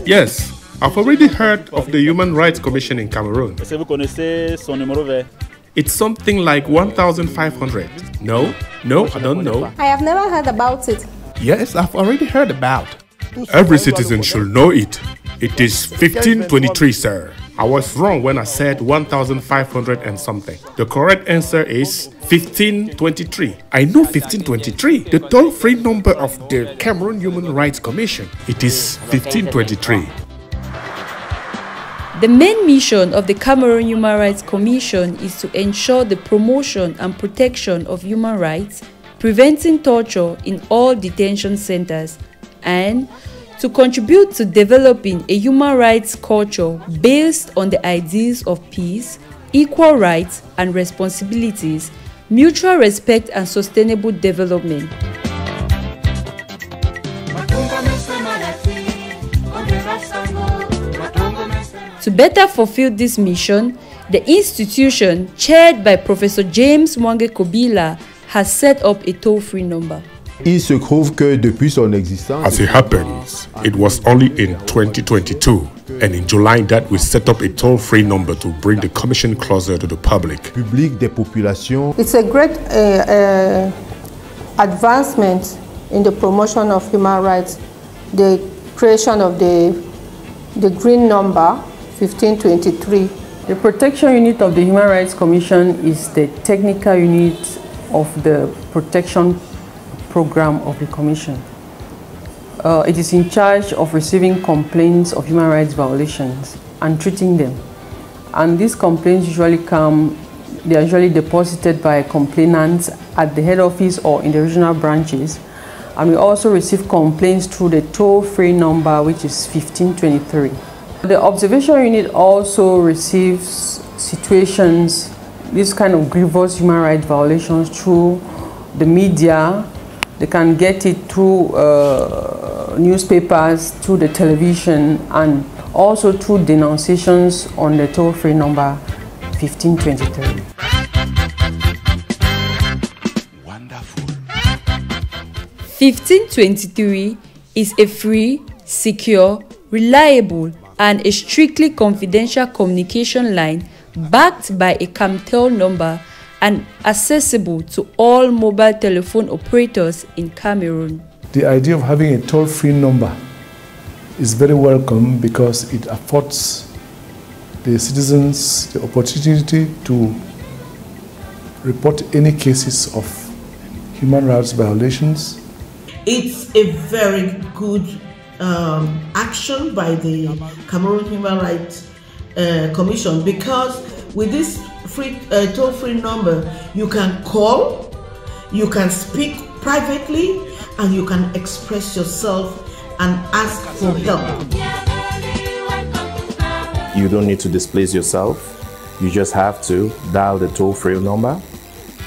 Yes, I've already heard of the Human Rights Commission in Cameroon. Est-ce que vous connaissez son numéro vert? It's something like 1,500. No, I don't know. I have never heard about it. Yes, I've already heard about. Every citizen should know it. It is 1523, sir. I was wrong when I said 1,500 and something. The correct answer is 1523. I know 1523, the toll-free number of the Cameroon Human Rights Commission. It is 1523. The main mission of the Cameroon Human Rights Commission is to ensure the promotion and protection of human rights, preventing torture in all detention centers, and to contribute to developing a human rights culture based on the ideas of peace, equal rights and responsibilities, mutual respect and sustainable development. To better fulfill this mission, the institution, chaired by Professor James Mwange Kobila, has set up a toll-free number. Il se trouve que depuis son existence, As it happens, it was only in 2022 and in July that we set up a toll-free number to bring the commission closer to the public. public des populations, It's a great advancement in the promotion of human rights, the creation of the green number 1523. The protection unit of the Human Rights Commission is the technical unit of the protection program of the Commission. It is in charge of receiving complaints of human rights violations and treating them. And these complaints they are usually deposited by complainants at the head office or in the regional branches. And we also receive complaints through the toll-free number, which is 1523. The observation unit also receives situations, this kind of grievous human rights violations through the media. They can get it through newspapers, through the television, and also through denunciations on the toll-free number 1523. Wonderful. 1523 is a free, secure, reliable, and a strictly confidential communication line backed by a Camtel number and accessible to all mobile telephone operators in Cameroon. The idea of having a toll-free number is very welcome because it affords the citizens the opportunity to report any cases of human rights violations. It's a very good action by the Cameroon Human Rights Commission, because with this toll-free number, you can call, you can speak privately, and you can express yourself and ask for help. You don't need to displace yourself. You just have to dial the toll-free number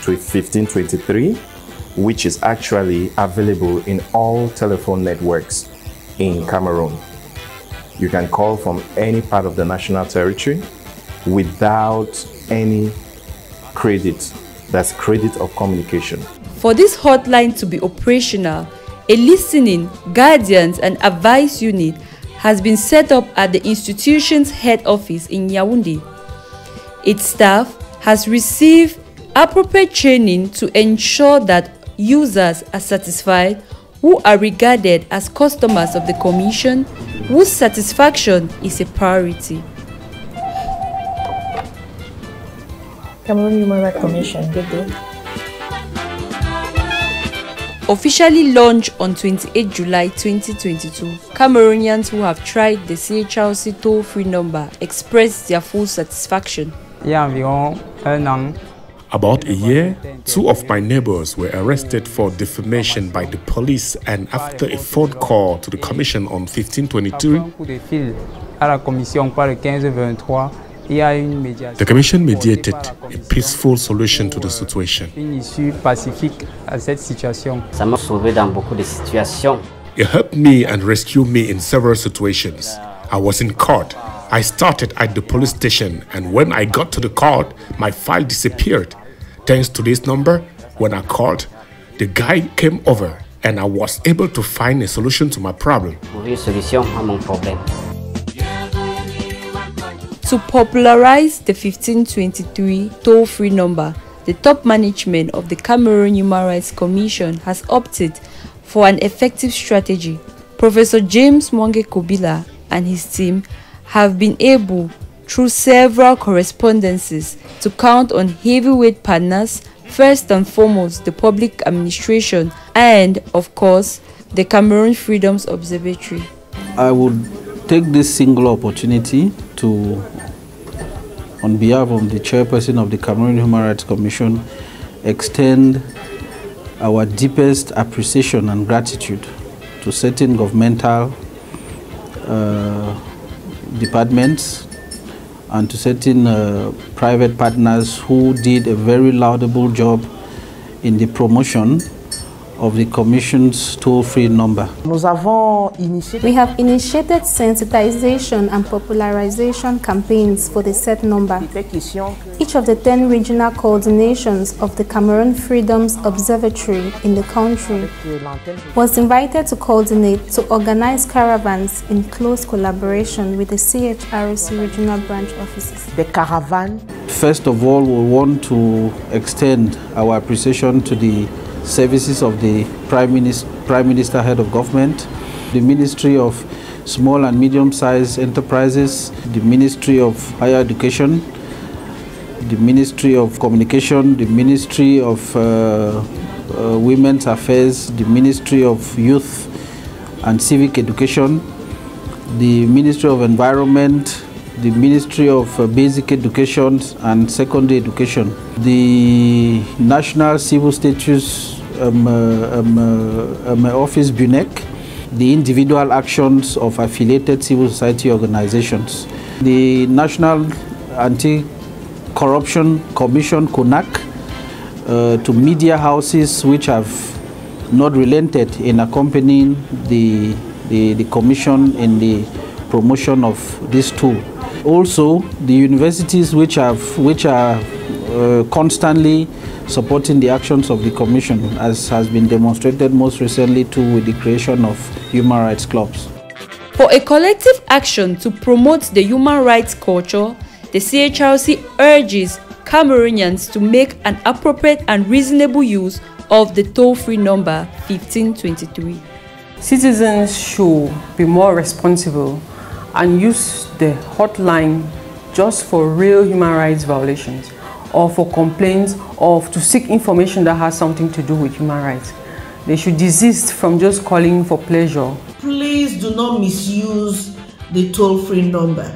to 1523, which is actually available in all telephone networks in Cameroon. You can call from any part of the national territory without any credit. That's credit of communication. For this hotline to be operational, a listening, guidance, and advice unit has been set up at the institution's head office in Yaoundé. Its staff has received appropriate training to ensure that users are satisfied who are regarded as customers of the Commission, whose satisfaction is a priority. Cameroon Human Rights Commission, good day. Officially launched on 28 July 2022, Cameroonians who have tried the CDHC toll-free number expressed their full satisfaction. About a year, 2 of my neighbors were arrested for defamation by the police, and after a phone call to the commission on 1523, the commission mediated a peaceful solution to the situation. It helped me and rescued me in several situations. I was in court. I started at the police station, and when I got to the court, my file disappeared. Thanks to this number, when I called, the guy came over and I was able to find a solution to my problem. To popularize the 1523 toll-free number, the top management of the Cameroon Human Rights Commission has opted for an effective strategy. Professor James Mwange Kobila and his team have been able, through several correspondences, to count on heavyweight partners, first and foremost the public administration and, of course, the Cameroon Freedoms Observatory. I would take this single opportunity to, on behalf of the chairperson of the Cameroon Human Rights Commission, extend our deepest appreciation and gratitude to certain governmental departments and to certain private partners who did a very laudable job in the promotion of the Commission's toll-free number. We have initiated sensitization and popularization campaigns for the set number. Each of the 10 regional coordinations of the Cameroon Freedoms Observatory in the country was invited to coordinate to organize caravans in close collaboration with the CDHC regional branch offices. The caravan. First of all, we want to extend our appreciation to the services of the Prime Minister, Head of Government, the Ministry of Small and Medium-Sized Enterprises, the Ministry of Higher Education, the Ministry of Communication, the Ministry of Women's Affairs, the Ministry of Youth and Civic Education, the Ministry of Environment, the Ministry of Basic Education and Secondary Education, the National Civil Status Office BUNEC, the individual actions of affiliated civil society organizations, the National Anti-Corruption Commission CONAC, to media houses which have not relented in accompanying the Commission in the promotion of this tool. Also, the universities which are constantly supporting the actions of the Commission, as has been demonstrated most recently too with the creation of human rights clubs. For a collective action to promote the human rights culture, the CDHC urges Cameroonians to make an appropriate and reasonable use of the toll-free number 1523. Citizens should be more responsible and use the hotline just for real human rights violations, or for complaints, or to seek information that has something to do with human rights. They should desist from just calling for pleasure. Please do not misuse the toll-free number,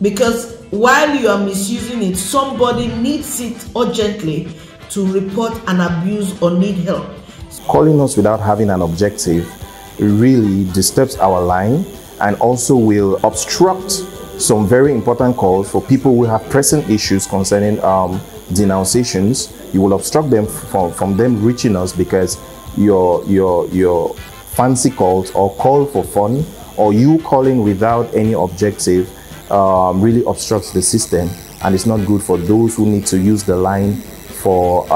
because while you are misusing it, somebody needs it urgently to report an abuse or need help. Calling us without having an objective really disturbs our line and also will obstruct some very important calls for people who have pressing issues concerning denunciations. You will obstruct them from them reaching us because your fancy calls or call for fun or you calling without any objective really obstructs the system, and it's not good for those who need to use the line for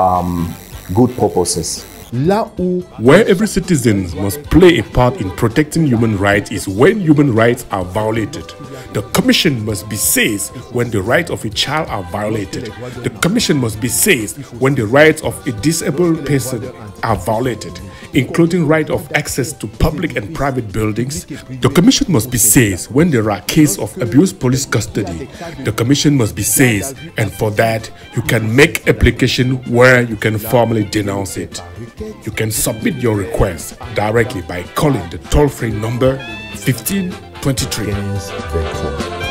good purposes. Where every citizen must play a part in protecting human rights is when human rights are violated. The Commission must be seized when the rights of a child are violated. The Commission must be seized when the rights of a disabled person are violated, including right of access to public and private buildings. The Commission must be seized when there are cases of abused police custody. The Commission must be seized, and for that, you can make application where you can formally denounce it. You can submit your request directly by calling the toll-free number 1523.